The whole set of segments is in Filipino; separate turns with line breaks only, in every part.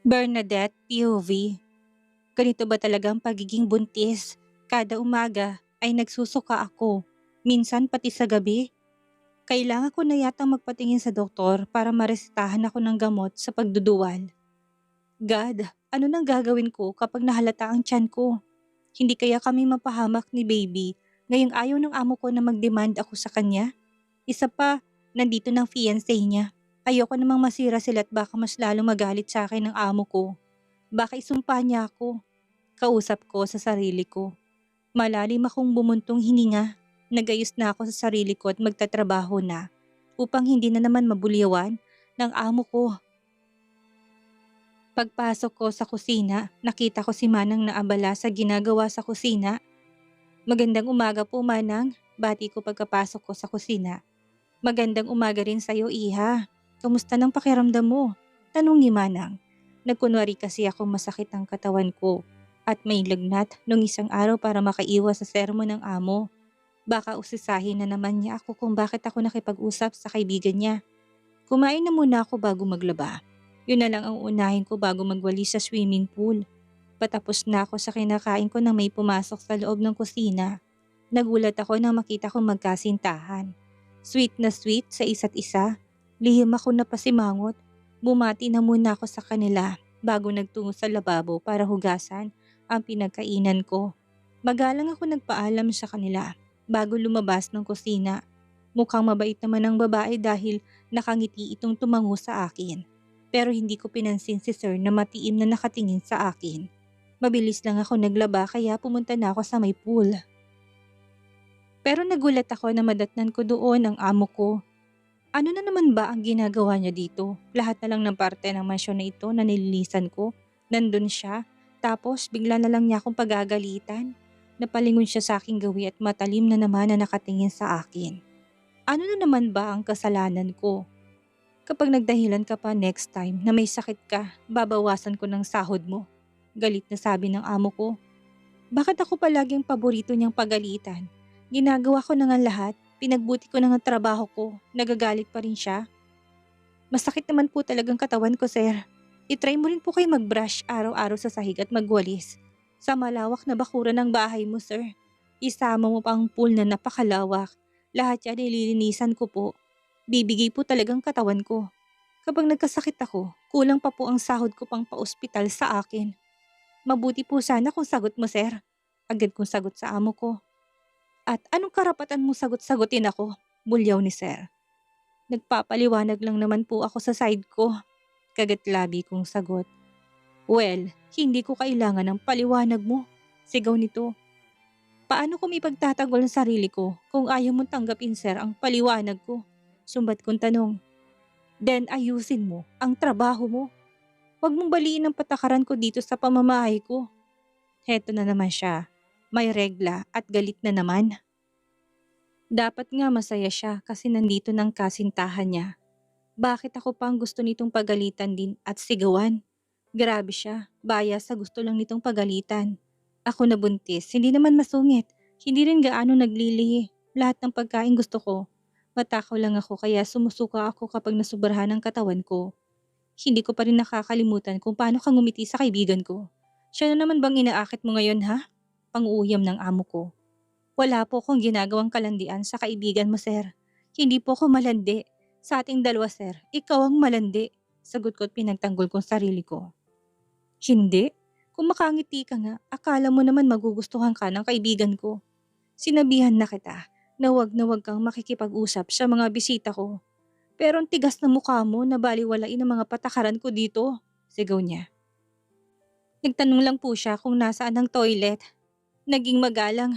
Bernadette POV. Ganito ba talagang pagiging buntis? Kada umaga ay nagsusuka ako. Minsan pati sa gabi. Kailangan ko na yatang magpatingin sa doktor para maresetahan ako ng gamot sa pagduduwal. God, ano nang gagawin ko kapag nahalata ang tiyan ko? Hindi kaya kami mapahamak ni baby ngayong ayaw ng amo ko na mag-demand ako sa kanya? Isa pa, nandito ng fiancé niya. Ayoko namang masira sila at baka mas lalo magalit sa akin ng amo ko. Baka isumpa niya ako. Kausap ko sa sarili ko. Malalim akong bumuntong hininga. Nagayos na ako sa sarili ko at magtatrabaho na upang hindi na naman mabulyawan ng amo ko. Pagpasok ko sa kusina, nakita ko si Manang naabala sa ginagawa sa kusina. Magandang umaga po, Manang. Bati ko pagkapasok ko sa kusina. Magandang umaga rin sa'yo, Iha. Kamusta ng pakiramdam mo? Tanong ni Manang. Nagkunwari kasi akong masakit ang katawan ko at may lagnat nung isang araw para makaiwas sa sermon ng amo. Baka usisahin na naman niya ako kung bakit ako nakipag-usap sa kaibigan niya. Kumain na muna ako bago maglaba. Yun na lang ang unahin ko bago magwalis sa swimming pool. Patapos na ako sa kinakain ko nang may pumasok sa loob ng kusina. Nagulat ako nang makita kong magkasintahan. Sweet na sweet sa isa't isa. Lihim ako na pasimangot. Bumati na muna ako sa kanila bago nagtungo sa lababo para hugasan ang pinagkainan ko. Magalang ako nagpaalam sa kanila bago lumabas ng kusina. Mukhang mabait naman ang babae dahil nakangiti itong tumango sa akin. Pero hindi ko pinansin si sir na matiim na nakatingin sa akin. Mabilis lang ako naglaba kaya pumunta na ako sa may pool. Pero nagulat ako na madatnan ko doon ang amo ko. Ano na naman ba ang ginagawa niya dito? Lahat na lang ng parte ng mansyon na ito na nililisan ko. Nandun siya. Tapos bigla na lang niya akong pagagalitan. Napalingon siya sa aking gawi at matalim na naman na nakatingin sa akin. Ano na naman ba ang kasalanan ko? Kapag nagdahilan ka pa next time na may sakit ka, babawasan ko ng sahod mo. Galit na sabi ng amo ko. Bakit ako palaging paborito niyang pagalitan? Ginagawa ko na nga lahat, pinagbuti ko na nga trabaho ko, nagagalit pa rin siya. Masakit naman po talagang katawan ko, sir. I-try mo rin po kayo mag-brush araw-araw sa sahig at magwalis. Sa malawak na bakuran ng bahay mo, sir. Isama mo pa ang pool na napakalawak. Lahat yan nililinisan ko po. Bibigay po talagang katawan ko. Kapag nagkasakit ako, kulang pa po ang sahod ko pang pa-ospital sa akin. Mabuti po sana kung sagot mo, sir. Agad kong sagot sa amo ko. At anong karapatan mo sagot-sagutin ako? Bulyaw ni sir. Nagpapaliwanag lang naman po ako sa side ko. Kagat-labi kong sagot. Well, hindi ko kailangan ng paliwanag mo. Sigaw nito. Paano ko ipagtatanggol ang sarili ko kung ayaw mong tanggapin, sir, ang paliwanag ko? Sumbat kong tanong. Then ayusin mo ang trabaho mo. Huwag mong baliin ang patakaran ko dito sa pamamahay ko. Heto na naman siya. May regla at galit na naman. Dapat nga masaya siya kasi nandito ng kasintahan niya. Bakit ako pang gusto nitong pagalitan din at sigawan? Grabe siya, bias sa gusto lang nitong pagalitan. Ako na buntis, hindi naman masungit. Hindi rin gaano naglilihi. Lahat ng pagkain gusto ko. Matakaw lang ako kaya sumusuka ako kapag nasubrahan ang katawan ko. Hindi ko pa rin nakakalimutan kung paano ka ngumiti sa kaibigan ko. Siya na naman bang inaakit mo ngayon, ha? Pang-uuyam ng amo ko. Wala po akong ginagawang kalandian sa kaibigan mo, sir. Hindi po ako malandi. Sa ating dalawa, sir, ikaw ang malandi. Sagot ko at pinagtanggol kong sarili ko. Hindi? Kung makangiti ka nga, akala mo naman magugustuhan ka ng kaibigan ko. Sinabihan na kita na huwag kang makikipag-usap sa mga bisita ko. Pero ang tigas na mukha mo na baliwalain ang mga patakaran ko dito, sigaw niya. Nagtanong lang po siya kung nasaan ang toilet. Naging magalang.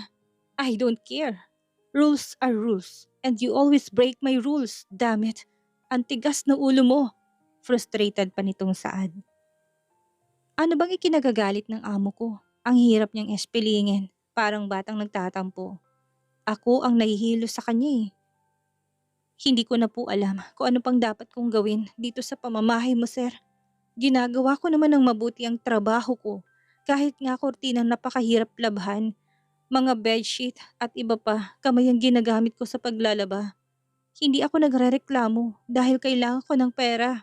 I don't care. Rules are rules. And you always break my rules, damn it. Ang tigas na ulo mo. Frustrated pa nitong Saad. Ano bang ikinagagalit ng amo ko? Ang hirap niyang espelingin. Parang batang nagtatampo. Ako ang nahihilo sa kanya eh. Hindi ko na po alam kung ano pang dapat kong gawin dito sa pamamahay mo, sir. Ginagawa ko naman ng mabuti ang trabaho ko. Kahit nga kortinang napakahirap labhan, mga bedsheet at iba pa kamay ang ginagamit ko sa paglalaba. Hindi ako nagrereklamo dahil kailangan ko ng pera.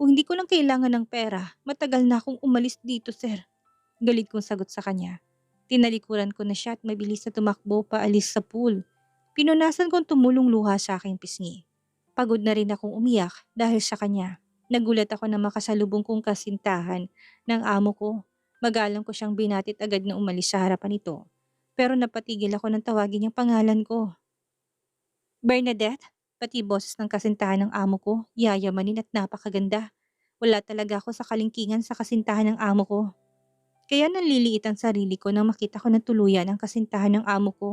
Kung hindi ko lang kailangan ng pera, matagal na akong umalis dito, sir. Galit kong sagot sa kanya. Tinalikuran ko na siya at mabilis na tumakbo paalis sa pool. Pinunasan kong tumulong luha sa aking pisngi. Pagod na rin akong umiyak dahil sa kanya. Nagulat ako na makasalubong kong kasintahan ng amo ko. Magalang ko siyang binatit agad na umalis sa harapan nito. Pero napatigil ako ng tawagin niyang pangalan ko. Bernadette, pati boses ng kasintahan ng amo ko, yayamanin at napakaganda. Wala talaga ako sa kalingkingan sa kasintahan ng amo ko. Kaya nanliliit ang sarili ko nang makita ko na tuluyan ang kasintahan ng amo ko.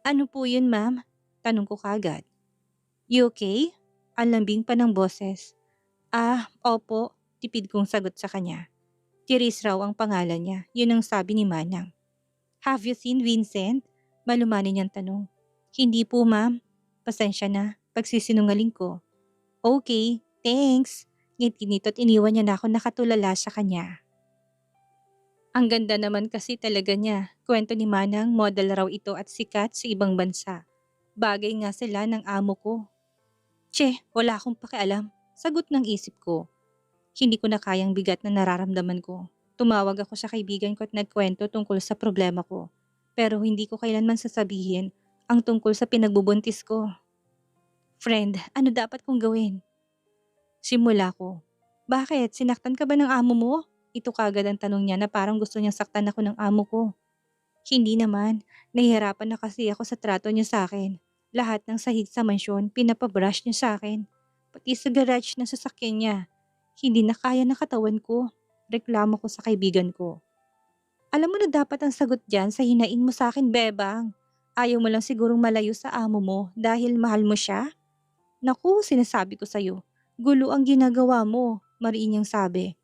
Ano po yun, ma'am? Tanong ko kagad. You okay? Ang lambing pa ng boses. Opo, tipid kong sagot sa kanya. Tiris raw ang pangalan niya, yun ang sabi ni Manang. Have you seen Vincent? Malumanin niyang tanong. Hindi po, ma'am. Pasensya na, pagsisinungaling ko. Okay, thanks. Ngiti nito at iniwan niya na ako nakatulala sa kanya. Ang ganda naman kasi talaga niya. Kwento ni Manang, model raw ito at sikat sa ibang bansa. Bagay nga sila ng amo ko. Wala akong pakialam. Sagot ng isip ko. Hindi ko na kayang bigat na nararamdaman ko. Tumawag ako sa kaibigan ko at nagkwento tungkol sa problema ko. Pero hindi ko kailanman sasabihin ang tungkol sa pinagbubuntis ko. Friend, ano dapat kong gawin? Simula ko. Bakit? Sinaktan ka ba ng amo mo? Ito kagad ang tanong niya na parang gusto niyang saktan ako ng amo ko. Hindi naman. Nahihirapan na kasi ako sa trato niya sa akin. Lahat ng sahig sa mansyon, pinapabrush niya sa akin. Pati sa garage ng sasakyan niya. Hindi na kaya ng katawan ko. Reklamo ko sa kaibigan ko. Alam mo na dapat ang sagot dyan sa hinaing mo sa akin, bebang. Ayaw mo lang sigurong malayo sa amo mo dahil mahal mo siya? Naku, sinasabi ko sa'yo. Gulo ang ginagawa mo, mariin niyang sabi.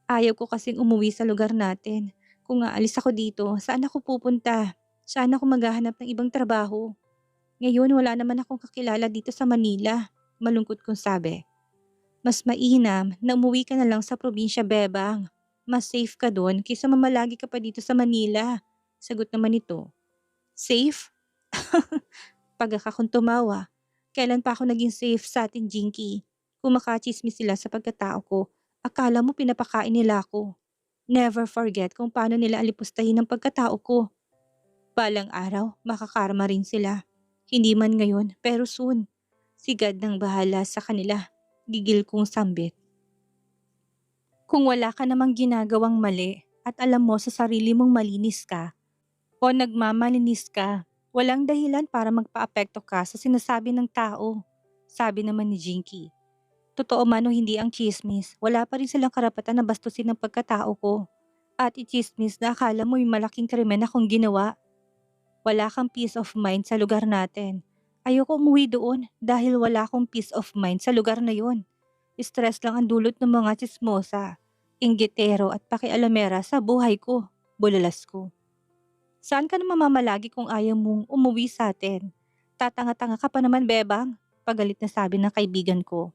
Ayaw ko kasing umuwi sa lugar natin. Kung aalis ako dito, saan ako pupunta? Saan ako maghahanap ng ibang trabaho? Ngayon wala naman akong kakilala dito sa Manila. Malungkot kong sabi. Mas mainam na umuwi ka na lang sa probinsya, bebang. Mas safe ka doon kaysa mamalagi ka pa dito sa Manila. Sagot naman ito. Safe? Pagka kong tumawa. Kailan pa ako naging safe sa atin, Jinky? Kung makachismis sila sa pagkatao ko, akala mo pinapakain nila ako. Never forget kung paano nila alipustahin ang pagkatao ko. Balang araw, makakarma rin sila. Hindi man ngayon, pero soon. Sigad ng bahala sa kanila. Gigil kong sambit. Kung wala ka namang ginagawang mali at alam mo sa sarili mong malinis ka o nagmamalinis ka, walang dahilan para magpaapekto ka sa sinasabi ng tao. Sabi naman ni Jinky. Totoo man o hindi ang chismis, wala pa rin silang karapatan na bastusin ang pagkatao ko. At i-chismis na akala mo yung malaking krimen akong ginawa. Wala kang peace of mind sa lugar natin. Ayoko umuwi doon dahil wala akong peace of mind sa lugar na yon. Stress lang ang dulot ng mga chismosa, inggitero at pakialamera sa buhay ko, bulalas ko. Saan ka na mamamalagi kung ayaw mong umuwi sa atin? Tatanga-tanga ka pa naman, bebang, pagalit na sabi ng kaibigan ko.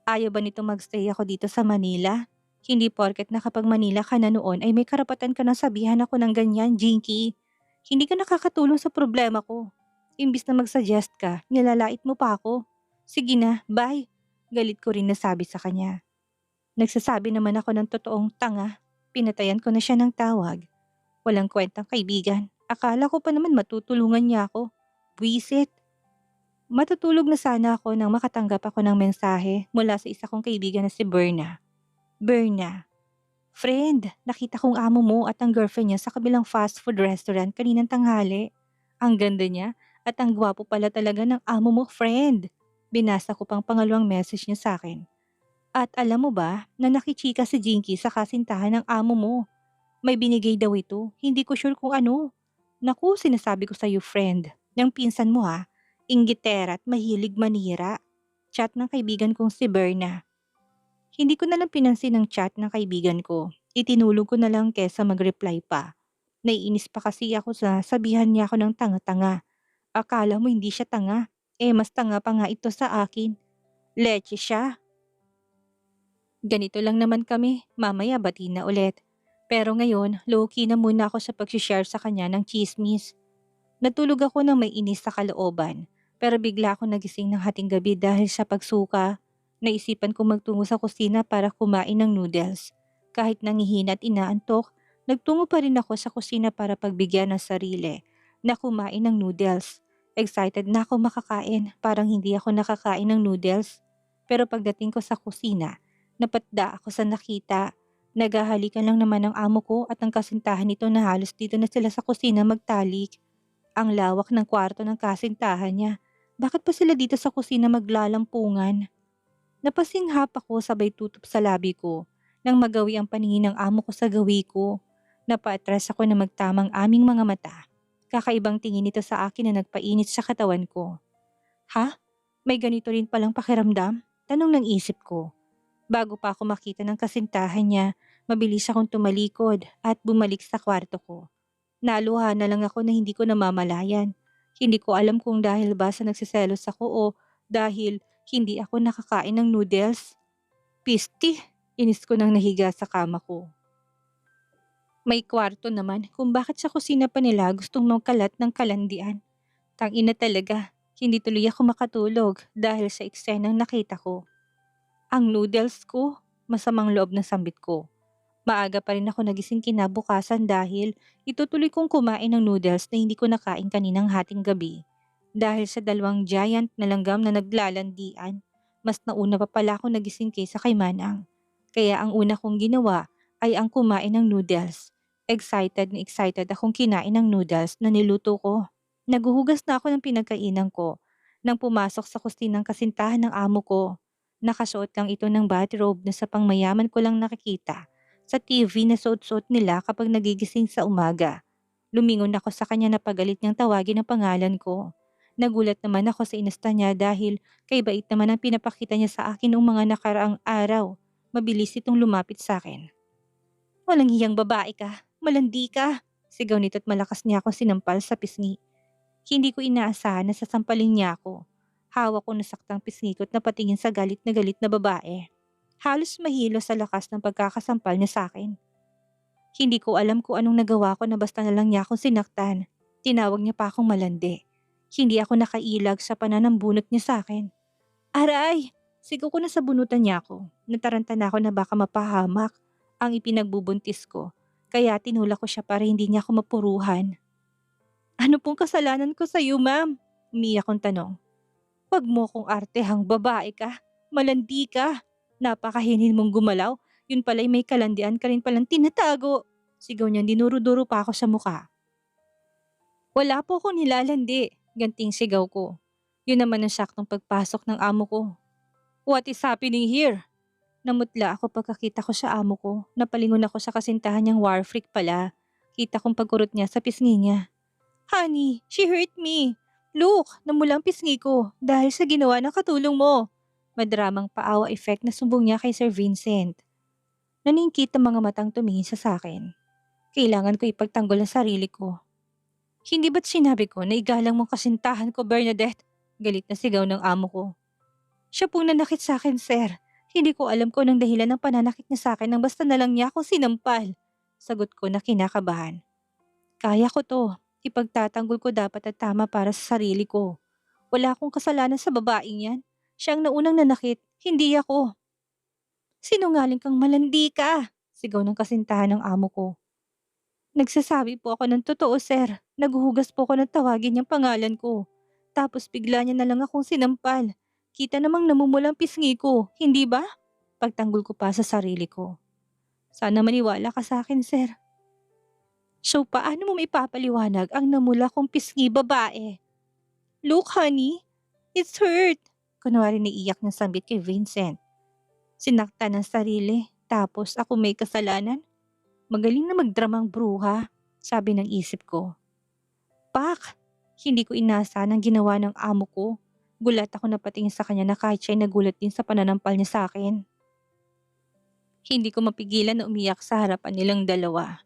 Ayaw ba nito magstay ako dito sa Manila? Hindi porket na kapag Manila ka na noon ay may karapatan ka na sabihan ako ng ganyan, Jinky. Hindi ka nakakatulong sa problema ko. Imbis na mag-suggest ka, nilalait mo pa ako. Sige na, bye. Galit ko rin nasabi sa kanya. Nagsasabi naman ako ng totoong tanga. Pinatayan ko na siya ng tawag. Walang kwentang kaibigan. Akala ko pa naman matutulungan niya ako. Buisit. Matutulog na sana ako nang makatanggap ako ng mensahe mula sa isa kong kaibigan na si Berna. Berna. Friend, nakita kong amo mo at ang girlfriend niya sa kabilang fast food restaurant kaninang tanghali. Ang ganda niya at ang gwapo pala talaga ng amo mo, friend. Binasa ko pang pangalawang message niya sa akin. At alam mo ba na nakichika si Jinky sa kasintahan ng amo mo? May binigay daw ito, hindi ko sure kung ano. Naku, sinasabi ko sa'yo, friend. Ng pinsan mo ha, inggitera at mahilig manira. Chat ng kaibigan kong si Berna. Hindi ko na lang pinansin ang chat ng kaibigan ko. Itinulog ko na lang kesa mag-reply pa. Naiinis pa kasi ako sa sabihan niya ako ng tanga-tanga. Akala mo hindi siya tanga. Mas tanga pa nga ito sa akin. Leche siya. Ganito lang naman kami. Mamaya bati na ulit. Pero ngayon, low-key na muna ako sa pag-share sa kanya ng chismis. Natulog ako ng may inis sa kalooban. Pero bigla ako nagising ng hating gabi dahil sa pagsuka. Naisipan kong magtungo sa kusina para kumain ng noodles. Kahit nangihina at inaantok, nagtungo pa rin ako sa kusina para pagbigyan ng sarili na kumain ng noodles. Excited na ako makakain, parang hindi ako nakakain ng noodles. Pero pagdating ko sa kusina, napatda ako sa nakita. Naghahalikan lang naman ang amo ko at ang kasintahan nito na halos dito na sila sa kusina magtalik. Ang lawak ng kwarto ng kasintahan niya. Bakit pa sila dito sa kusina maglalampungan? Napasinghap ako sabay tutup sa labi ko nang magawi ang paningin ng amo ko sa gawi ko. Napaatras ako na magtamang aming mga mata. Kakaibang tingin nito sa akin na nagpainit sa katawan ko. Ha? May ganito rin palang pakiramdam? Tanong ng isip ko. Bago pa ako makita ng kasintahan niya, mabilis akong tumalikod at bumalik sa kwarto ko. Naluha na lang ako na hindi ko namamalayan. Hindi ko alam kung dahil ba sa nagsiselos ako o dahil hindi ako nakakain ng noodles. Pisti, inis ko nang nahiga sa kama ko. May kwarto naman kung bakit sa kusina pa nila gustong magkalat ng kalandian. Tangina talaga, hindi tuloy ako makatulog dahil sa eksenang nakita ko. Ang noodles ko, masamang loob na sambit ko. Maaga pa rin ako nagising kinabukasan dahil itutuloy kong kumain ng noodles na hindi ko nakain kaninang hating gabi. Dahil sa dalawang giant na langgam na naglalandian, mas nauna pa pala ako nagising kaysa kay Manang. Kaya ang una kong ginawa ay ang kumain ng noodles. Excited na excited akong kinain ng noodles na niluto ko. Naguhugas na ako ng pinagkainan ko nang pumasok sa kusinang kasintahan ng amo ko. Nakasuot lang ito ng bathrobe na sa pangmayaman ko lang nakikita sa TV na suot-suot nila kapag nagigising sa umaga. Lumingon ako sa kanya na pagalit niyang tawagin ang pangalan ko. Nagulat naman ako sa inasta niya dahil kay bait naman ang pinapakita niya sa akin noong mga nakaraang araw. Mabilis itong lumapit sa akin. Walang hiyang babae ka, malandi ka. Sigaw nito at malakas niya ako sinampal sa pisngi. Hindi ko inaasahan na sasampalin niya ako. Hawak ko nasaktang pisngi ko at napatingin sa galit na babae. Halos mahilo sa lakas ng pagkakasampal niya sa akin. Hindi ko alam kung anong nagawa ko na basta na lang niya akong sinaktan. Tinawag niya pa akong malandi. Hindi ako nakailag sa pananambunot niya sa akin. Aray! Sigaw ko na sa bunutan niya ako. Nataranta na ako na baka mapahamak ang ipinagbubuntis ko. Kaya tinulak ko siya para hindi niya ako mapuruhan. Ano pong kasalanan ko sa iyo, ma'am? Umiyak kong tanong. Huwag mo kong artehang babae ka. Malandi ka. Napakahinin mong gumalaw. Yun pala'y may kalandian ka rin palang tinatago. Sigaw niya, dinuro-duro pa ako sa muka. Wala po akong nilalandi. Ganting sigaw ko. Yun naman ang saktong pagpasok ng amo ko. What is happening here? Namutla ako pagkakita ko sa amo ko. Napalingon ako sa kasintahan niyang war freak pala. Kita kong pagkurot niya sa pisngi niya. Honey, she hurt me. Look, namula ang pisngi ko dahil sa ginawa ng katulong mo. Madramang paawa effect na sumbong niya kay Sir Vincent. Naningkit ang mga matang tumingin sa akin. Kailangan ko ipagtanggol ang sarili ko. Hindi ba't sinabi ko na igalang mong kasintahan ko, Bernadette? Galit na sigaw ng amo ko. Siya pong nanakit sa akin, sir. Hindi ko alam kung anong dahilan ng pananakit niya sa akin nang basta na lang niya akong sinampal. Sagot ko na kinakabahan. Kaya ko to. Ipagtatanggol ko dapat at tama para sa sarili ko. Wala akong kasalanan sa babaeng yan. Siya ang naunang nanakit, hindi ako. Sinungaling kang malandi ka, sigaw ng kasintahan ng amo ko. Nagsasabi po ako ng totoo, sir. Naghuhugas po ako ng tawagin niyang pangalan ko. Tapos bigla niya na lang akong sinampal. Kita namang namumulang pisngi ko, hindi ba? Pagtanggol ko pa sa sarili ko. Sana maniwala ka sa akin, sir. So paano mo maipapaliwanag ang namula kong pisngi babae? Look, honey, it's hurt. Kunwari naiiyak ng sambit kay Vincent. Sinaktan ng sarili, tapos ako may kasalanan? Magaling na magdramang bruha, sabi ng isip ko. Pak! Hindi ko inaasahan ang ginawa ng amo ko. Gulat ako na patingin sa kanya na kahit siya'y nagulat din sa pananampal niya sa akin. Hindi ko mapigilan na umiyak sa harapan nilang dalawa.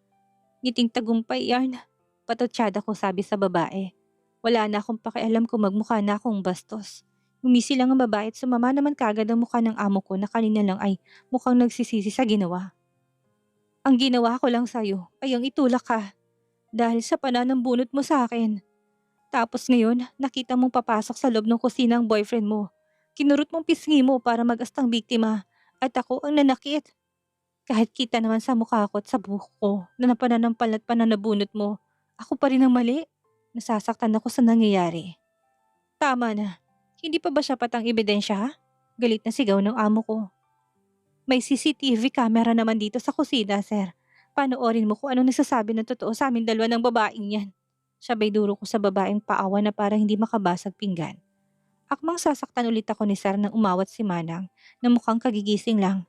Ngiting tagumpay yarn. Patutsada ko sabi sa babae. Wala na akong pakialam kung magmukha na akong bastos. Umisi lang ang babae at sumama naman kagad ang mukha ng amo ko na kanina lang ay mukhang nagsisisi sa ginawa. Ang ginawa ko lang sa'yo ay ang itulak ka dahil sa pananambunot mo sa akin. Tapos ngayon, nakita mong papasok sa loob ng kusina ang boyfriend mo. Kinurot mong pisngi mo para mag-astang biktima at ako ang nanakit. Kahit kita naman sa mukha ko at sa buhok ko na napananampal at pananabunot mo, ako pa rin ang mali. Nasasaktan ako sa nangyayari. Tama na. Hindi pa ba siya patang ebidensya ha? Galit na sigaw ng amo ko. May CCTV camera naman dito sa kusina, sir. Panoorin mo kung ano nasasabi ng totoo sa amin dalawa ng babaeng yan. Sabay duro ko sa babaeng paawa na para hindi makabasag pinggan. Akmang sasaktan ulit ako ni sir nang umawat si Manang na mukhang kagigising lang.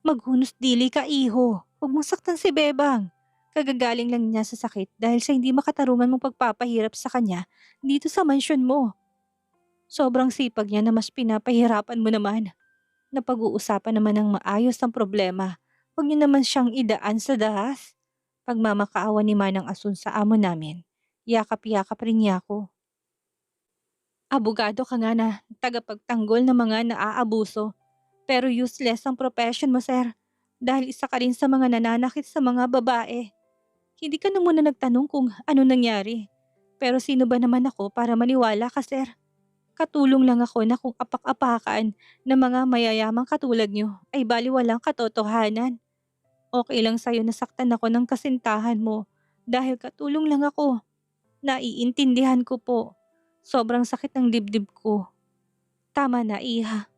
Maghunos dili ka, iho. Huwag mong saktan si Bebang. Kagagaling lang niya sa sakit dahil sa hindi makatarungan mong pagpapahirap sa kanya dito sa mansyon mo. Sobrang sipag niya na mas pinapahirapan mo naman. Napag-uusapan naman ng maayos ang problema. Huwag niyo naman siyang idaan sa dahas. Pagmamakaawa ni Manang Asun sa amo namin, yakap-yakap rin niya ako. Abogado ka nga na tagapagtanggol ng mga naaabuso. Pero useless ang profession mo, sir. Dahil isa ka rin sa mga nananakit sa mga babae. Hindi ka na muna nagtanong kung ano nangyari. Pero sino ba naman ako para maniwala ka, sir? Katulong lang ako na kung apak-apakan ng mga mayayamang katulad nyo ay baliwalang katotohanan. Okay lang sa'yo nasaktan ako ng kasintahan mo dahil katulong lang ako. Naiintindihan ko po. Sobrang sakit ng dibdib ko. Tama na, iha.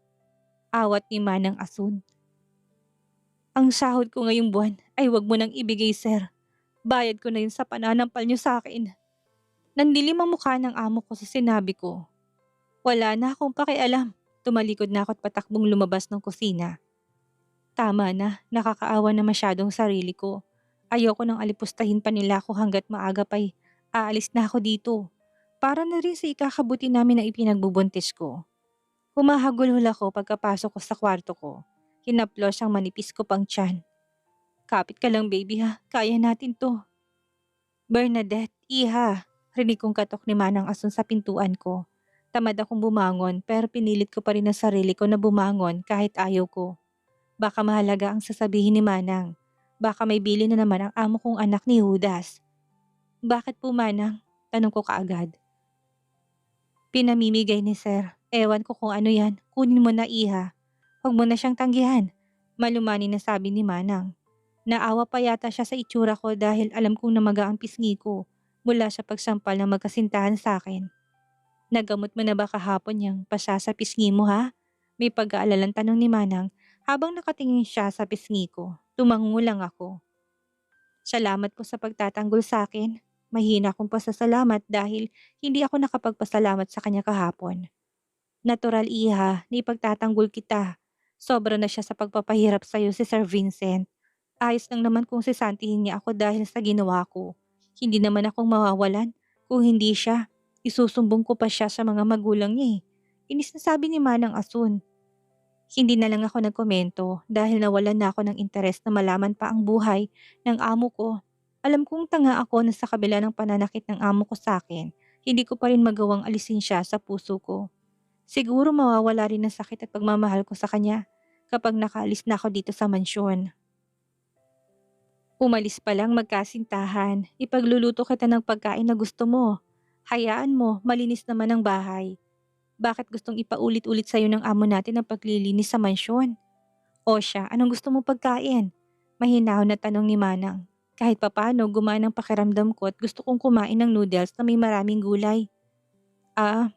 Awat ni Manang Asun. Ang sahod ko ngayong buwan ay wag mo nang ibigay, sir. Bayad ko na yun sa pananampal niyo sa akin. Nandilim ang mukha ng amo ko sa sinabi ko. Wala na akong pakialam. Tumalikod na ako at patakbong lumabas ng kusina. Tama na, nakakaawa na masyadong sarili ko. Ayoko nang alipustahin pa nila ako hanggat maaga pa'y aalis na ako dito. Para na rin sa ikakabuti namin na ipinagbubuntis ko. Humahagulhol ako pagkapasok ko sa kwarto ko. Hinaplos ang manipis ko pang tiyan. Kapit ka lang baby ha, kaya natin to. Bernadette, iha. Rinig kong katok ni Manang Asun sa pintuan ko. Tamad akong bumangon pero pinilit ko pa rin ang sarili ko na bumangon kahit ayaw ko. Baka mahalaga ang sasabihin ni Manang. Baka may bili na naman ang amo kong anak ni Judas. Bakit po Manang? Tanong ko kaagad. Pinamimigay ni Sir. Ewan ko kung ano yan. Kunin mo na iha. Huwag mo na siyang tanggihan. Malumani na sabi ni Manang. Naawa pa yata siya sa itsura ko dahil alam kong namaga ang pisngi ko mula sa pagsampal ng magkasintahan sa akin. Nagamot mo na ba kahapon yung pasya sa pisngi mo ha? May pag-aalalang tanong ni Manang habang nakatingin siya sa pisngi ko. Tumango lang ako. Salamat po sa pagtatanggol sa akin. Mahina akong pasasalamat dahil hindi ako nakapagpasalamat sa kanya kahapon. Natural iha, ni pagtatanggol kita. Sobra na siya sa pagpapahirap sa'yo si Sir Vincent. Ayos lang naman kung sisantihin niya ako dahil sa ginawa ko. Hindi naman akong mawawalan. Kung hindi siya, isusumbong ko pa siya sa mga magulang niya eh. Inis na sabi ni Manang Asun. Hindi na lang ako nagkomento dahil nawalan na ako ng interes na malaman pa ang buhay ng amo ko. Alam kong tanga ako na sa kabila ng pananakit ng amo ko sa akin, hindi ko pa rin magawang alisin siya sa puso ko. Siguro mawawala rin ang sakit at pagmamahal ko sa kanya kapag nakaalis na ako dito sa mansyon. Umalis pa lang magkasintahan, ipagluluto kita ng pagkain na gusto mo. Hayaan mo, malinis naman ang bahay. Bakit gustong ipaulit-ulit sa'yo ng amo natin ang paglilinis sa mansyon? O siya, anong gusto mo pagkain? Mahinahon na tanong ni Manang. Kahit papano gumana ang pakiramdam ko at gusto kong kumain ng noodles na may maraming gulay.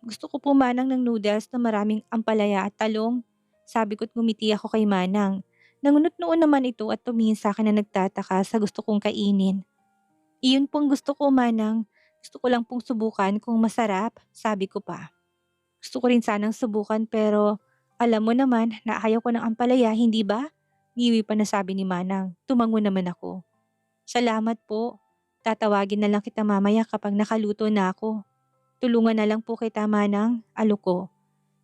Gusto ko po Manang ng noodles na maraming ampalaya at talong. Sabi ko't ngumiti ako kay Manang. Nangunot noon naman ito at tumingin sa akin na nagtataka sa gusto kong kainin. Iyon pong gusto ko Manang. Gusto ko lang pong subukan kung masarap, sabi ko pa. Gusto ko rin sanang subukan pero alam mo naman na ayaw ko ng ampalaya, hindi ba? Ngiwi pa na sabi ni Manang. Tumango naman ako. Salamat po. Tatawagin na lang kita mamaya kapag nakaluto na ako. Tulungan na lang po kita Manang, alok ko.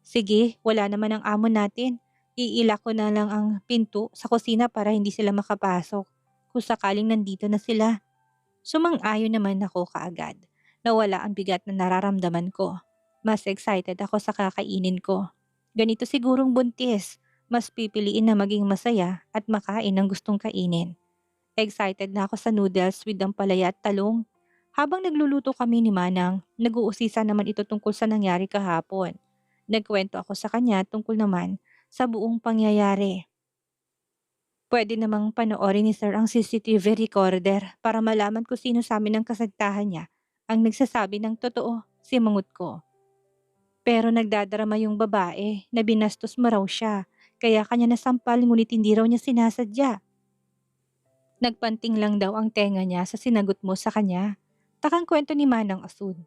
Sige, wala naman ang amo natin. Iilak ko na lang ang pinto sa kusina para hindi sila makapasok. Kung sakaling nandito na sila. Sumang-ayon naman ako kaagad. Nawala ang bigat na nararamdaman ko. Mas excited ako sa kakainin ko. Ganito sigurong buntis. Mas pipiliin na maging masaya at makain ng gustong kainin. Excited na ako sa noodles with ampalaya at talong. Habang nagluluto kami ni Manang, nag-uusisa naman ito tungkol sa nangyari kahapon. Nagkwento ako sa kanya tungkol naman sa buong pangyayari. Pwede namang panoorin ni Sir ang CCTV recorder para malaman kung sino sa amin ng kasintahan niya ang nagsasabi ng totoo, simangot ko. Pero nagdadrama yung babae na binastos mo raw siya, kaya kanya nasampal ngunit hindi raw niya sinasadya. Nagpanting lang daw ang tenga niya sa sinagot mo sa kanya. Takang kwento ni Manang Asun.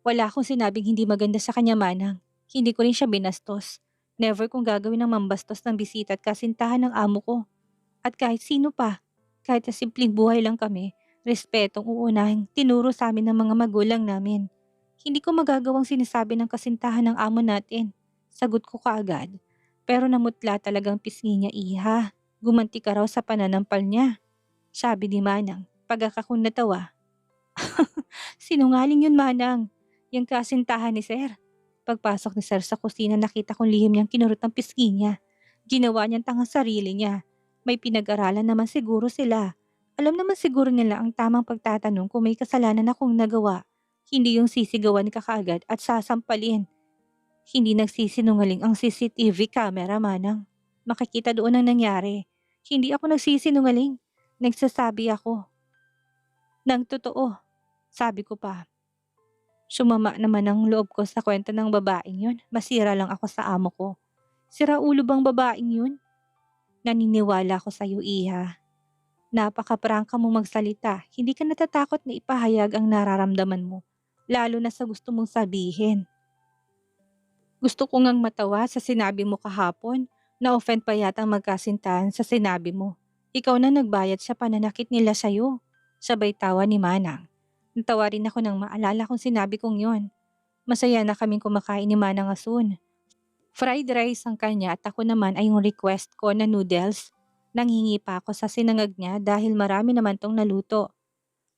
Wala akong sinabing hindi maganda sa kanya, Manang. Hindi ko rin siya binastos. Never kong gagawin ng mambastos ng bisita at kasintahan ng amo ko. At kahit sino pa, kahit sa simpleng buhay lang kami, respetong uunahing tinuro sa amin ng mga magulang namin. Hindi ko magagawang sinasabi ng kasintahan ng amo natin. Sagot ko kaagad. Pero namutla talagang pisngi niya, iha. Gumanti ka raw sa pananampal niya. Sabi ni Manang, pagkakakong natawa. Sinungaling yun, Manang. Yung kasintahan ni Sir. Pagpasok ni Sir sa kusina, nakita kong lihim niyang kinurot ang pisngi niya. Ginawa niyang tangang sarili niya. May pinag-aralan naman siguro sila. Alam naman siguro nila ang tamang pagtatanong kung may kasalanan akong nagawa. Hindi yung sisigawan ka kaagad at sasampalin. Hindi nagsisinungaling ang CCTV camera, Manang. Makikita doon ang nangyari. Hindi ako nagsisinungaling. Nagsasabi ako ng totoo. Sabi ko pa. Sumama naman ang loob ko sa kwento ng babaeng yun. Masira lang ako sa amo ko. Sira ulo bang babaeng yun? Naniniwala ko sa iyo, iha. Napaka-prangka mo magsalita. Hindi ka natatakot na ipahayag ang nararamdaman mo. Lalo na sa gusto mong sabihin. Gusto ko ngang matawa sa sinabi mo kahapon. Na-offend pa yata ang magkasintahan sa sinabi mo. Ikaw na nagbayad sa pananakit nila sa'yo. Sabay tawa ni Manang. Natawa rin ako nang maalala kong sinabi kong yon. Masaya na kaming kumakain ni Manang Asun. Fried rice ang kanya at ako naman ay yung request ko na noodles. Nanghingi pa ako sa sinangag niya dahil marami naman tong naluto.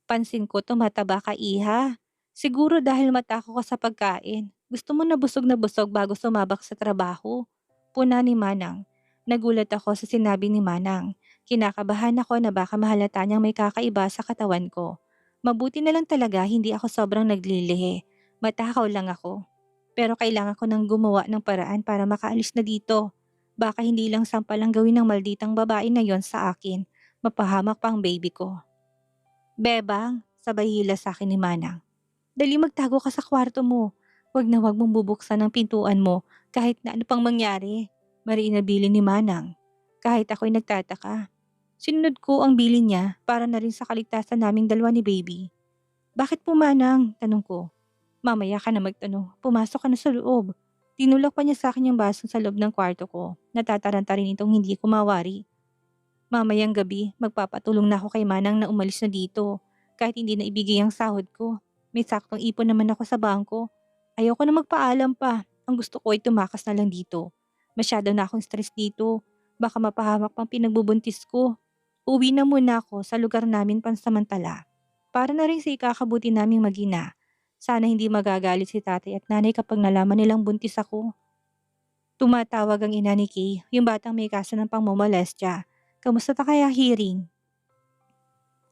Pansin ko tumataba ka, iha. Siguro dahil matako ka sa pagkain. Gusto mo na busog bago sumabak sa trabaho. Puna ni Manang. Nagulat ako sa sinabi ni Manang. Kinakabahan ako na baka mahalata niyang may kakaiba sa katawan ko. Mabuti na lang talaga hindi ako sobrang naglilihi. Matakaw lang ako. Pero kailangan ko nang gumawa ng paraan para makaalis na dito. Baka hindi lang sampal ang gawin ng malditang babae na yon sa akin. Mapahamak pa ang baby ko. Bebang, sabay hila sa akin ni Manang. Dali magtago ka sa kwarto mo. Huwag na huwag mong bubuksan ang pintuan mo kahit na ano pang mangyari. Mariin na bilin ni Manang. Kahit ako'y nagtataka. Sinunod ko ang bilin niya para na rin sa kaligtasan naming dalawa ni baby. Bakit po, Manang? Tanong ko. Mamaya ka na magtanong. Pumasok ka na sa loob. Tinulak pa niya sa akin yung baso sa loob ng kwarto ko. Natataranta rin itong hindi ko mawari. Mamayang gabi, magpapatulong na ako kay Manang na umalis na dito. Kahit hindi na ibigay ang sahod ko. May saktong ipon naman ako sa bangko. Ayoko na magpaalam pa. Ang gusto ko ay tumakas na lang dito. Masyado na akong stress dito. Baka mapahamak pang pinagbubuntis ko. Uwi na muna ako sa lugar namin pansamantala. Para na rin sa ikakabuti naming mag-ina. Sana hindi magagalit si tatay at nanay kapag nalaman nilang buntis ako. Tumatawag ang ina ni Kay, yung batang may kaso ng pangmomolestya. Kamusta ta kaya hearing?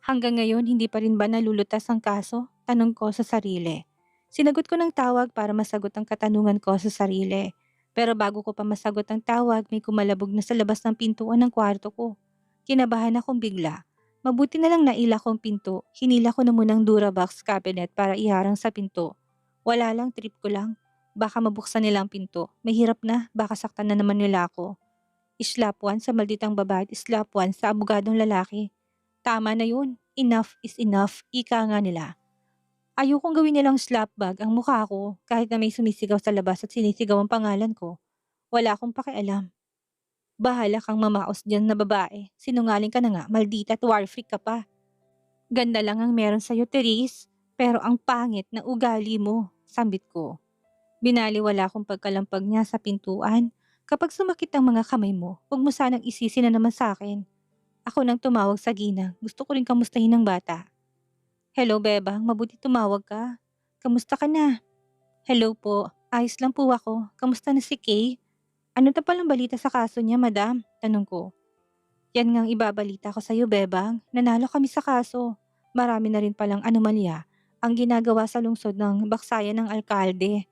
Hanggang ngayon hindi pa rin ba nalulutas ang kaso? Tanong ko sa sarili. Sinagot ko ng tawag para masagot ang katanungan ko sa sarili. Pero bago ko pa masagot ang tawag, may kumalabog na sa labas ng pintuan ng kwarto ko. Kinabahan akong bigla. Mabuti na lang naila kong pinto. Hinila ko na munang Durabox cabinet para iharang sa pinto. Wala lang, trip ko lang. Baka mabuksan nila ang pinto. Mahirap na, baka saktan na naman nila ako. Islap one sa malditang babae at islap one sa abogadong lalaki. Tama na yun. Enough is enough. Ika nga nila. Ayokong gawin nilang slapbag ang mukha ko kahit na may sumisigaw sa labas at sinisigaw ang pangalan ko. Wala akong pakialam. Bahala kang mamaos dyan na babae. Sinungaling ka na nga, maldita at war freak ka pa. Ganda lang ang meron sa'yo, Therese. Pero ang pangit na ugali mo, sambit ko. Binaliwala akong pagkalampag niya sa pintuan. Kapag sumakit ang mga kamay mo, huwag mo sanang isisi na naman sa akin. Ako nang tumawag sa ginang. Gusto ko rin kamustahin ng bata. Hello, Bebang. Mabuti tumawag ka. Kamusta ka na? Hello po. Ayos lang po ako. Kamusta na si Kay? Ano na palang balita sa kaso niya, madam? Tanong ko. Yan ngang ibabalita ko sa'yo, Bebang. Nanalo kami sa kaso. Marami na rin palang anomalya ang ginagawa sa lungsod ng baksayan ng alkalde.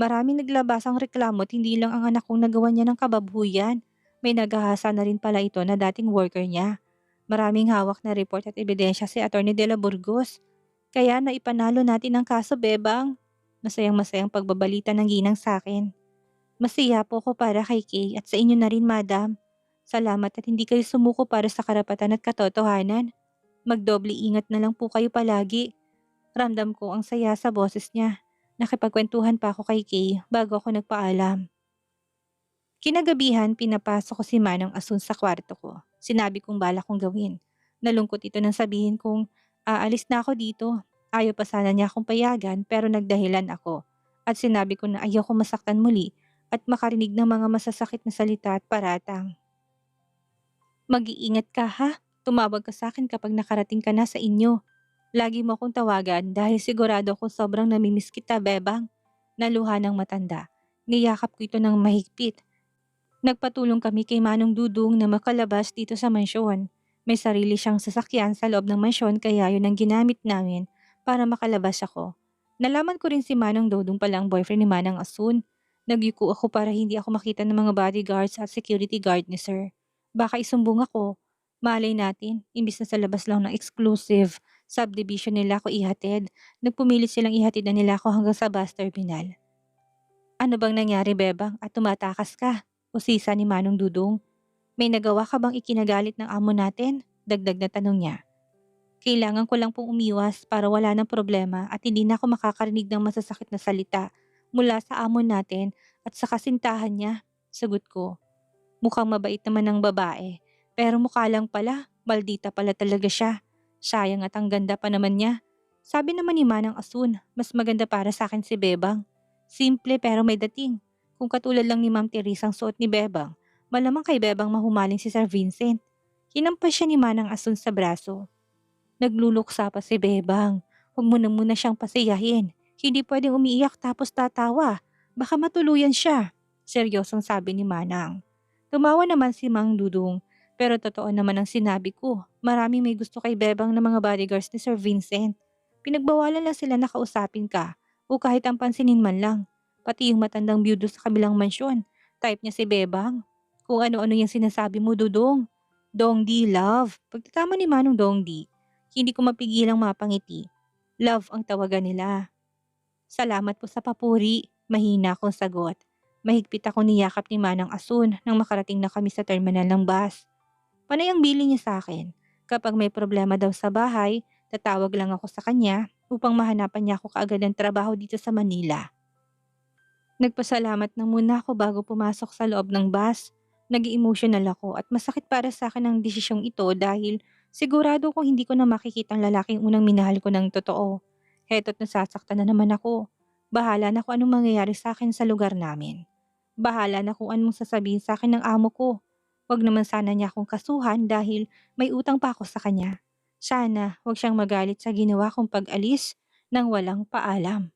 Maraming naglabasang reklamo at hindi lang ang anak kong nagawa niya ng kababuyan. May naghahasa na rin pala ito na dating worker niya. Maraming hawak na report at ebidensya si Atty. De La Burgos. Kaya naipanalo natin ang kaso, Bebang. Masayang-masayang pagbabalita ng ginang sa akin. Masaya po ko para kay Kay at sa inyo na rin, Madam. Salamat at hindi kayo sumuko para sa karapatan at katotohanan. Magdoble ingat na lang po kayo palagi. Ramdam ko ang saya sa boses niya. Nakipagkwentuhan pa ako kay Kay bago ako nagpaalam. Kinagabihan, pinapasok ko si Manong Asun sa kwarto ko. Sinabi kong bala kong gawin. Nalungkot ito nang sabihin kong aalis na ako dito. Ayaw pa sana niya akong payagan pero nagdahilan ako. At sinabi ko na ayaw ko masaktan muli at makarinig ng mga masasakit na salita at paratang. Mag-iingat ka ha. Tumawag ka sa akin kapag nakarating ka na sa inyo. Lagi mo akong tawagan dahil sigurado akong sobrang namimiss kita, Bebang. Naluha ng matanda. Niyakap ko ito ng mahigpit. Nagpatulong kami kay Manong Dudong na makalabas dito sa mansyon. May sarili siyang sasakyan sa loob ng mansyon kaya yun ang ginamit namin para makalabas ako. Nalaman ko rin si Manong Dudong pala ang boyfriend ni Manang Asun. Nagyuko ako para hindi ako makita ng mga bodyguards at security guard ni Sir. Baka isumbong ako. Malay natin, imbis na sa labas lang ng exclusive subdivision nila ako ihatid, nagpumilit silang ihatid na nila ako hanggang sa bus terminal. Ano bang nangyari, Bebang, at tumatakas ka? Usisa ni Manong Dudong. May nagawa ka bang ikinagalit ng amo natin? Dagdag na tanong niya. Kailangan ko lang pong umiwas para wala ng problema at hindi na ako makakarinig ng masasakit na salita mula sa amo natin at sa kasintahan niya. Sagot ko. Mukhang mabait naman ng babae. Pero mukha lang pala, maldita pala talaga siya. Sayang at ang ganda pa naman niya. Sabi naman ni Manang Asun, mas maganda para sa akin si Bebang. Simple pero may dating. Kung katulad lang ni Ma'am Teresa ang suot ni Bebang, malamang kay Bebang mahumaling si Sir Vincent. Hinampas siya ni Manang Asun sa braso. Nagluluksa pa si Bebang. Huwag mo na muna siyang pasiyahin. Hindi pwedeng umiiyak tapos tatawa. Baka matuluyan siya. Seryosong sabi ni Manang. Tumawa naman si Mang Dudong. Pero totoo naman ang sinabi ko. Maraming may gusto kay Bebang na mga bodyguards ni Sir Vincent. Pinagbawalan lang sila na kausapin ka o kahit ang pansinin man lang. Pati yung matandang byudo sa kabilang mansyon. Type niya si Bebang. Kung ano-ano yung sinasabi mo, Dudong. Dongdi, love. Pagtatama ni Manong Dongdi, hindi ko mapigilang mapangiti. Love ang tawagan nila. Salamat po sa papuri. Mahina akong sagot. Mahigpit ako niyakap ni Manang Asun nang makarating na kami sa terminal ng bus. Panay ang bili niya sa akin. Kapag may problema daw sa bahay, tatawag lang ako sa kanya upang mahanapan niya ako kaagad ng trabaho dito sa Manila. Nagpasalamat na muna ako bago pumasok sa loob ng bus. Nag-emotional ako at masakit para sa akin ang desisyong ito dahil sigurado kong hindi ko na makikita ang lalaking unang minahal ko ng totoo. Heto't nasasaktan na naman ako. Bahala na kung anong mangyayari sa akin sa lugar namin. Bahala na kung anong sasabihin sa akin ng amo ko. Huwag naman sana niya akong kasuhan dahil may utang pa ako sa kanya. Sana huwag siyang magalit sa ginawa kong pag-alis nang walang paalam.